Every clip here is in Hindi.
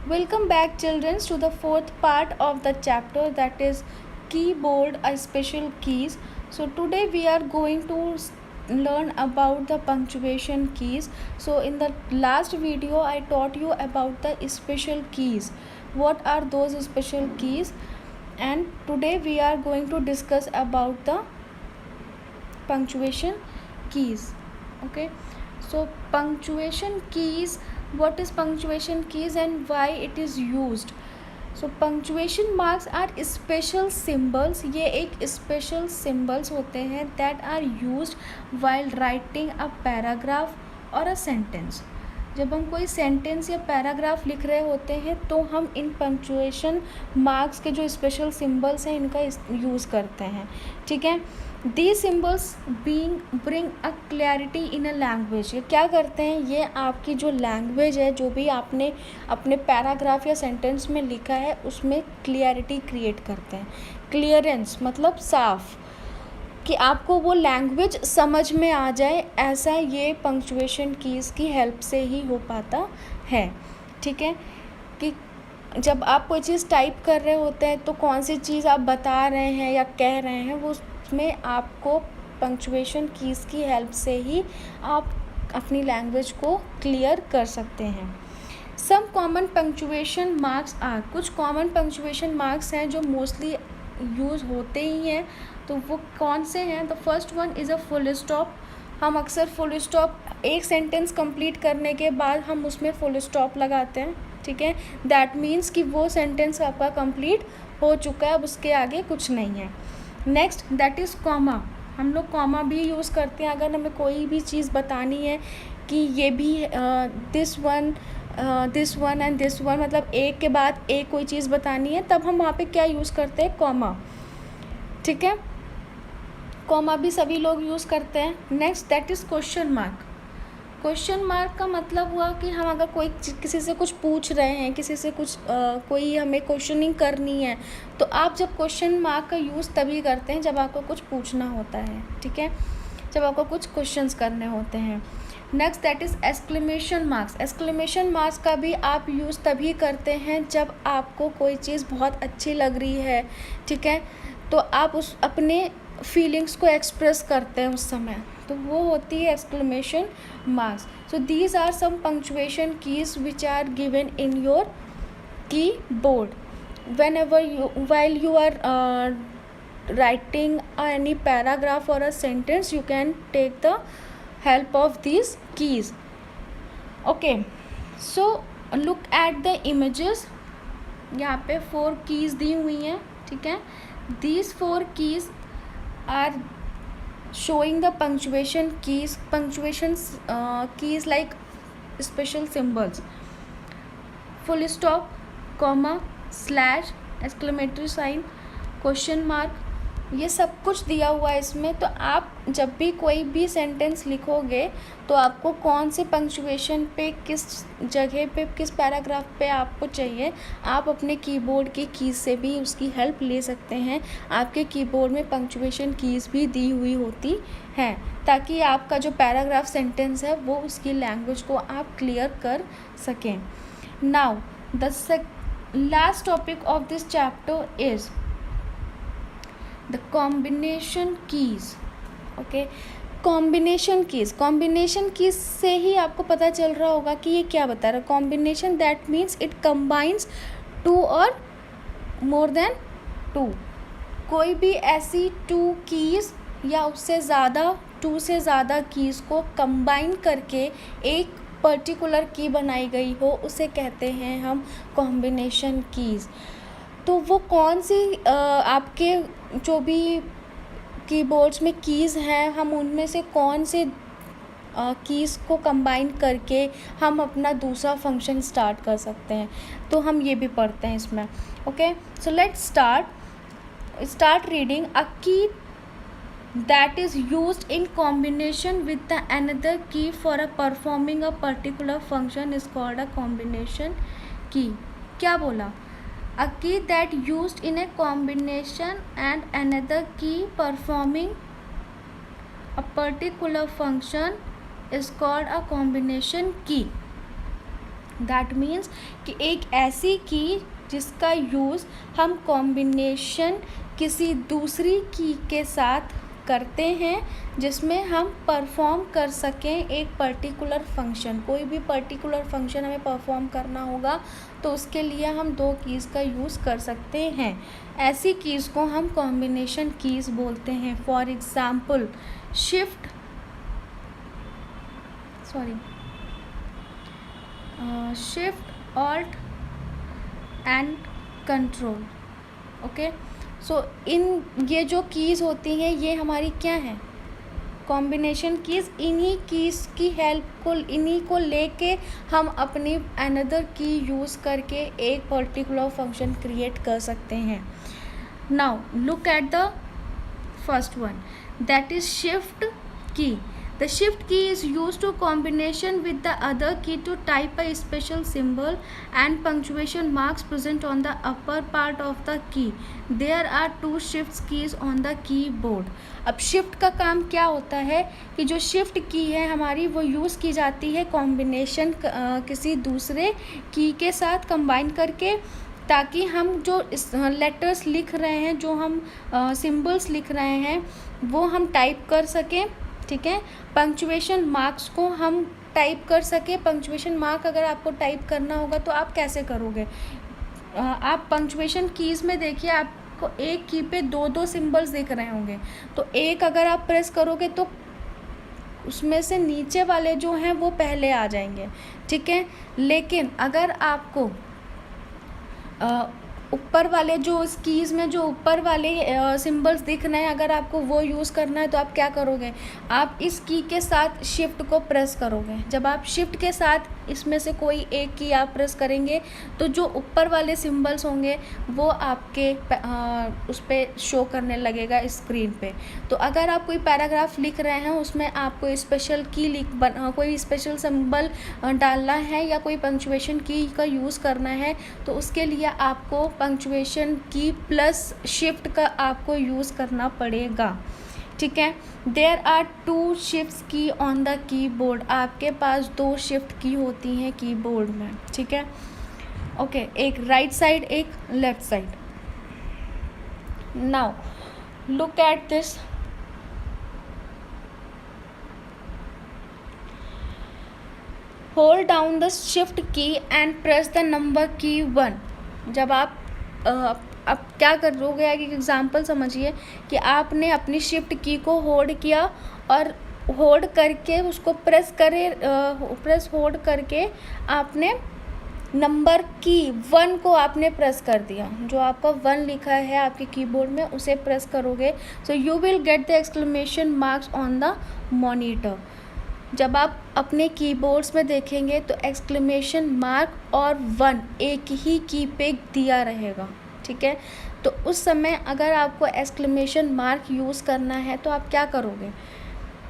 Welcome back, children, to the fourth part of the chapter, that is keyboard special keys. So today we are going to learn about the punctuation keys. So in the last video I taught you about the special keys. What are those special keys? And today we are going to discuss about the punctuation keys. Okay, so punctuation keys, what is punctuation keys and why it is used? So punctuation marks are special symbols, ये एक स्पेशल सिम्बल्स होते हैं that are used while writing a paragraph और अ सेंटेंस. जब हम कोई सेंटेंस या पैराग्राफ लिख रहे होते हैं तो हम इन पंक्चुएशन मार्क्स के जो स्पेशल सिम्बल्स हैं इनका यूज़ करते हैं. ठीक है, These symbols bring a clarity in a language. ये क्या करते हैं, ये आपकी जो लैंग्वेज है, जो भी आपने अपने पैराग्राफ या सेंटेंस में लिखा है उसमें क्लियरिटी क्रिएट करते हैं. क्लियरेंस मतलब साफ, कि आपको वो लैंग्वेज समझ में आ जाए, ऐसा ये पंक्चुएशन कीज़ की हेल्प से ही हो पाता है. ठीक है, कि जब आप कोई चीज़ टाइप कर रहे होते हैं तो कौन सी चीज़ आप बता रहे हैं या कह रहे हैं वो में आपको पंक्चुएशन कीज़ की हेल्प से ही आप अपनी लैंग्वेज को क्लियर कर सकते हैं. Some common punctuation marks are, कुछ कॉमन पंक्चुएशन मार्क्स हैं जो मोस्टली यूज़ होते ही हैं. तो वो कौन से हैं? The first one is a full stop. हम अक्सर फुल स्टॉप एक सेंटेंस कंप्लीट करने के बाद हम उसमें फुल स्टॉप लगाते हैं. ठीक है, दैट मीन्स कि वो सेंटेंस आपका कंप्लीट हो चुका है, अब उसके आगे कुछ नहीं है. Next that is comma. हम लोग कॉमा भी यूज़ करते हैं अगर हमें कोई भी चीज़ बतानी है कि ये भी this one and this one, मतलब एक के बाद एक कोई चीज़ बतानी है, तब हम वहाँ पे क्या यूज़ करते हैं? कॉमा. ठीक है, कॉमा भी सभी लोग यूज़ करते हैं. Next that is question mark. Question mark का मतलब हुआ कि हम अगर कोई किसी से कुछ पूछ रहे हैं, किसी से कुछ कोई हमें क्वेश्चनिंग करनी है, तो आप जब क्वेश्चन मार्क का यूज़ तभी करते हैं जब आपको कुछ पूछना होता है. ठीक है, जब आपको कुछ क्वेश्चंस करने होते हैं. Next that is exclamation marks. Exclamation marks का भी आप यूज़ तभी करते हैं जब आपको कोई चीज़ बहुत अच्छी लग रही है. ठीक है, तो आप उस अपने फीलिंग्स को एक्सप्रेस करते हैं उस समय, तो वो होती है exclamation marks. So these are some punctuation keys which are given in your keyboard whenever while you are writing any paragraph or a sentence, you can take the help of these keys. Okay, so look at the images. यहाँ पे 4 keys दी हुई हैं. ठीक है, these 4 keys are showing the punctuation keys keys like special symbols: full stop, comma, slash, exclamatory sign, question mark. ये सब कुछ दिया हुआ है इसमें. तो आप जब भी कोई भी सेंटेंस लिखोगे तो आपको कौन से पंक्चुएशन पे, किस जगह पे, किस पैराग्राफ पे आपको चाहिए, आप अपने कीबोर्ड की कीज़ से भी उसकी हेल्प ले सकते हैं. आपके कीबोर्ड में पंक्चुएशन कीज़ भी दी हुई होती हैं ताकि आपका जो पैराग्राफ सेंटेंस है वो उसकी लैंग्वेज को आप क्लियर कर सकें. Now the last topic of this chapter is the combination keys. Okay, combination keys से ही आपको पता चल रहा होगा कि ये क्या बता रहा है. combination that means it combines 2 or more than 2. कोई भी ऐसी 2 keys या उससे ज़्यादा 2 से ज़्यादा keys को कंबाइन करके एक पर्टिकुलर की बनाई गई हो, उसे कहते हैं हम कॉम्बिनेशन कीज़. तो वो कौन सी आपके जो भी कीबोर्ड्स में कीज़ हैं, हम उनमें से कौन से कीज़ को कंबाइन करके हम अपना दूसरा फंक्शन स्टार्ट कर सकते हैं, तो हम ये भी पढ़ते हैं इसमें. Okay, so let's start reading. A key that is used in combination with the another key for a performing a particular function is called a combination key. क्या बोला? A key that used in a combination and another key performing a particular function is called a combination key. That means कि एक ऐसी की जिसका यूज़ हम कॉम्बिनेशन किसी दूसरी की के साथ करते हैं, जिसमें हम परफॉर्म कर सकें एक पर्टिकुलर फंक्शन। कोई भी पर्टिकुलर फंक्शन हमें परफॉर्म करना होगा तो उसके लिए हम दो कीज़ का यूज़ कर सकते हैं। ऐसी कीज़ को हम कॉम्बिनेशन कीज़ बोलते हैं। For example shift alt and control. Okay, so इन ये जो कीज़ होती हैं ये हमारी क्या हैं, कॉम्बिनेशन कीज़। इन्हीं कीज़ की हेल्प को, इन्हीं को लेके हम अपनी अनदर की यूज़ करके एक पर्टिकुलर फंक्शन क्रिएट कर सकते हैं। Now look at the first one, that is shift की। The shift key is used to combination with the other key to type a special symbol and punctuation marks present on the upper part of the key. There are two shift keys on the keyboard. अब shift का काम क्या होता है कि जो shift की है हमारी वो यूज़ की जाती है कॉम्बिनेशन किसी दूसरे की के साथ कंबाइन करके, ताकि हम जो लेटर्स लिख रहे हैं, जो हम सिम्बल्स लिख रहे हैं वो हम टाइप कर सकें। ठीक है, पंक्चुएशन मार्क्स को हम टाइप कर सके। पंक्चुएशन मार्क अगर आपको टाइप करना होगा तो आप कैसे करोगे, आप पंक्चुएशन कीज़ में देखिए आपको एक की पे दो दो सिंबल्स दिख रहे होंगे, तो एक अगर आप प्रेस करोगे तो उसमें से नीचे वाले जो हैं वो पहले आ जाएंगे। ठीक है, लेकिन अगर आपको ऊपर वाले जो इस कीज़ में जो ऊपर वाले सिंबल्स दिख रहे हैं, अगर आपको वो यूज़ करना है तो आप क्या करोगे, आप इस की के साथ शिफ्ट को प्रेस करोगे। जब आप शिफ्ट के साथ इसमें से कोई एक की आप प्रेस करेंगे तो जो ऊपर वाले सिंबल्स होंगे वो आपके उस पर शो करने लगेगा स्क्रीन पे। तो अगर आप कोई पैराग्राफ लिख रहे हैं उसमें आपको स्पेशल की कोई स्पेशल सिंबल डालना है या कोई पंक्चुएशन की का यूज़ करना है तो उसके लिए आपको पंक्चुएशन की प्लस शिफ्ट का आपको यूज़ करना पड़ेगा। ठीक है, देयर आर टू शिफ्ट की ऑन द कीबोर्ड। आपके पास दो शिफ्ट की होती हैं कीबोर्ड में। ठीक है, ओके, एक राइट साइड एक left side. Now look at this, hold down the shift key and press the number की 1। जब आप अब क्या करोगे, एक एग्जांपल समझिए कि आपने अपनी शिफ्ट की को होल्ड किया और होल्ड करके उसको प्रेस होल्ड करके आपने नंबर की 1 को आपने प्रेस कर दिया। जो आपका 1 लिखा है आपके कीबोर्ड में उसे प्रेस करोगे, सो you will get the exclamation marks on the monitor. जब आप अपने कीबोर्ड्स में देखेंगे तो एक्सक्लेमेशन मार्क और 1 एक ही की पे दिया रहेगा। ठीक है, तो उस समय अगर आपको एक्सक्लेमेशन मार्क यूज़ करना है तो आप क्या करोगे,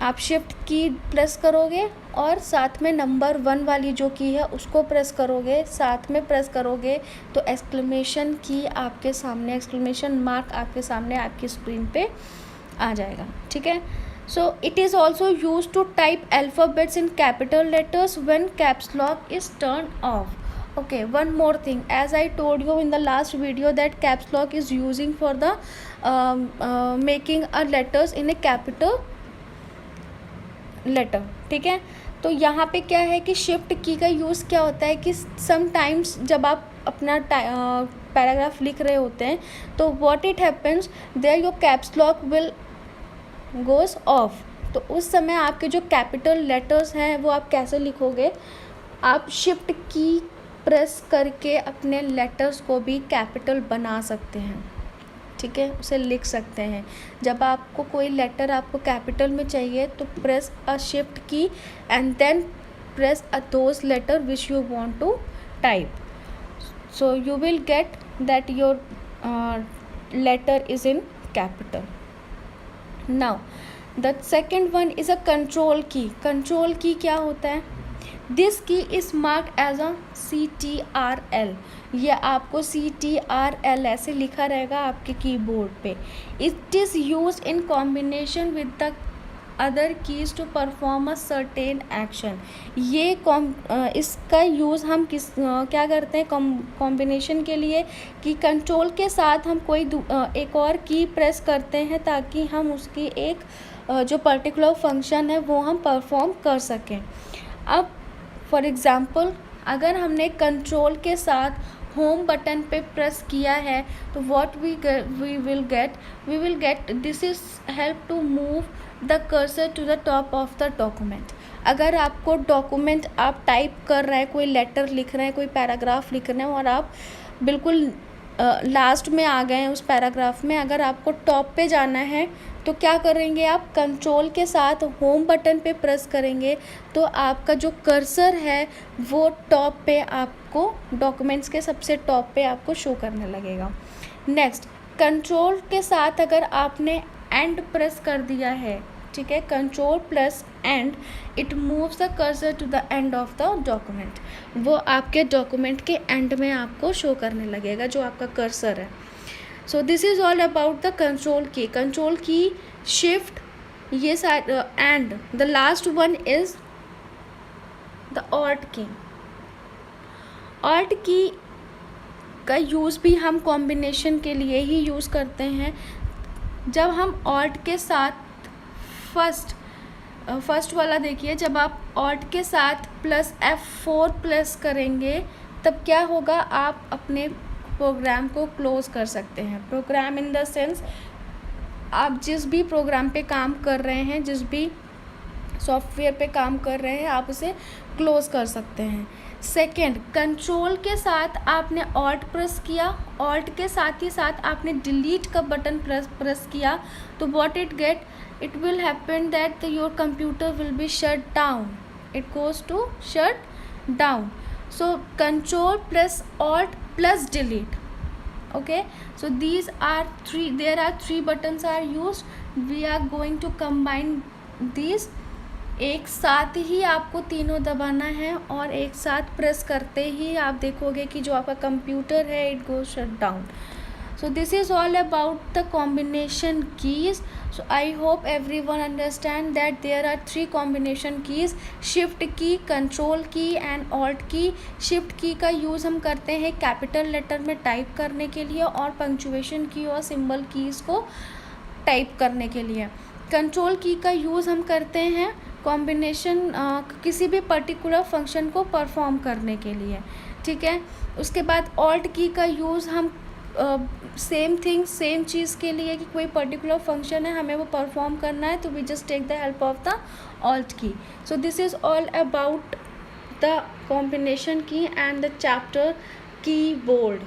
आप शिफ्ट की प्रेस करोगे और साथ में नंबर 1 वाली जो की है उसको प्रेस करोगे, साथ में प्रेस करोगे तो एक्सक्लेमेशन की आपके सामने, एक्सक्लेमेशन मार्क आपके सामने आपकी स्क्रीन पे आ जाएगा। ठीक है, so it is also used to type alphabets in capital letters when caps lock is turned off. Okay, one more thing, as I told you in the last video that caps lock is using for the making a letters in a capital letter. ठीक है, तो यहाँ पे क्या है कि शिफ्ट की का यूज़ क्या होता है कि समटाइम्स जब आप अपना पैराग्राफ लिख रहे होते हैं तो what it happens there your caps lock will goes off। तो उस समय आपके जो कैपिटल लेटर्स हैं वो आप कैसे लिखोगे, आप शिफ्ट की प्रेस करके अपने लेटर्स को भी कैपिटल बना सकते हैं। ठीक है, उसे लिख सकते हैं। जब आपको कोई लेटर आपको कैपिटल में चाहिए तो press a shift key and then press a those letter which you want to type, so you will get that your letter is in capital. Now the second one is a control key. Control key क्या होता है, this key is marked as a CTRL। ये आपको CTRL ऐसे लिखा रहेगा आपके कीबोर्ड पे। It is used in combination with the other keys to perform a certain action. ये इसका यूज़ हम क्या करते हैं कॉम्बिनेशन के लिए कि कंट्रोल के साथ हम कोई एक और की प्रेस करते हैं ताकि हम उसकी एक जो पर्टिकुलर फंक्शन है वो हम परफॉर्म कर सकें. अब फॉर एग्ज़ाम्पल अगर हमने कंट्रोल के साथ होम बटन पे प्रेस किया है तो what we will get this is help to move the cursor to the top of the document. अगर आपको डॉक्यूमेंट आप टाइप कर रहे हैं, कोई लेटर लिख रहे हैं, कोई पैराग्राफ लिख रहे हैं और आप बिल्कुल लास्ट में आ गए हैं उस पैराग्राफ में, अगर आपको टॉप पे जाना है तो क्या करेंगे आप कंट्रोल के साथ होम बटन पे प्रेस करेंगे तो आपका जो कर्सर है वो टॉप पे आपको डॉक्यूमेंट्स के सबसे टॉप पे आपको शो करने लगेगा. नेक्स्ट, कंट्रोल के साथ अगर आपने एंड प्रेस कर दिया है, ठीक है, control plus end, it moves the cursor to the end of the document. वो आपके डॉक्यूमेंट के एंड में आपको शो करने लगेगा जो आपका कर्सर है. सो this is all about the control की. कंट्रोल की, शिफ्ट, ये and the last one is the alt की. ऑल्ट की का यूज़ भी हम कॉम्बिनेशन के लिए ही यूज़ करते हैं. जब हम ऑल्ट के साथ फर्स्ट वाला देखिए, जब आप ऑल्ट के साथ प्लस F4 प्लस करेंगे तब क्या होगा, आप अपने प्रोग्राम को क्लोज़ कर सकते हैं. प्रोग्राम इन द सेंस आप जिस भी प्रोग्राम पे काम कर रहे हैं, जिस भी सॉफ्टवेयर पे काम कर रहे हैं, आप उसे क्लोज़ कर सकते हैं. सेकेंड, कंट्रोल के साथ आपने ऑल्ट प्रेस किया, ऑल्ट के साथ ही साथ आपने डिलीट का बटन प्रेस किया तो what it will happen that your computer will be shut down. It goes to shut down. So control plus alt plus delete. Okay, so there are three buttons are used. We are going to combine these. एक साथ ही आपको तीनों दबाना है और एक साथ प्रेस करते ही आप देखोगे कि जो आपका कंप्यूटर है it goes shut down. So this is all about the combination keys. So I hope everyone understand that there are three combination keys: shift key, control key and alt key. shift key का यूज़ हम करते हैं कैपिटल लेटर में टाइप करने के लिए और पंक्चुएशन की और सिंबल कीज़ को टाइप करने के लिए. कंट्रोल की का यूज़ हम करते हैं कॉम्बिनेशन किसी भी पर्टिकुलर फंक्शन को परफॉर्म करने के लिए, ठीक है. उसके बाद ऑल्ट की का यूज़ हम सेम चीज़ के लिए कि कोई पर्टिकुलर फंक्शन है हमें वो परफॉर्म करना है तो we just take the help of the alt key. So this is all about the combination key and the chapter keyboard.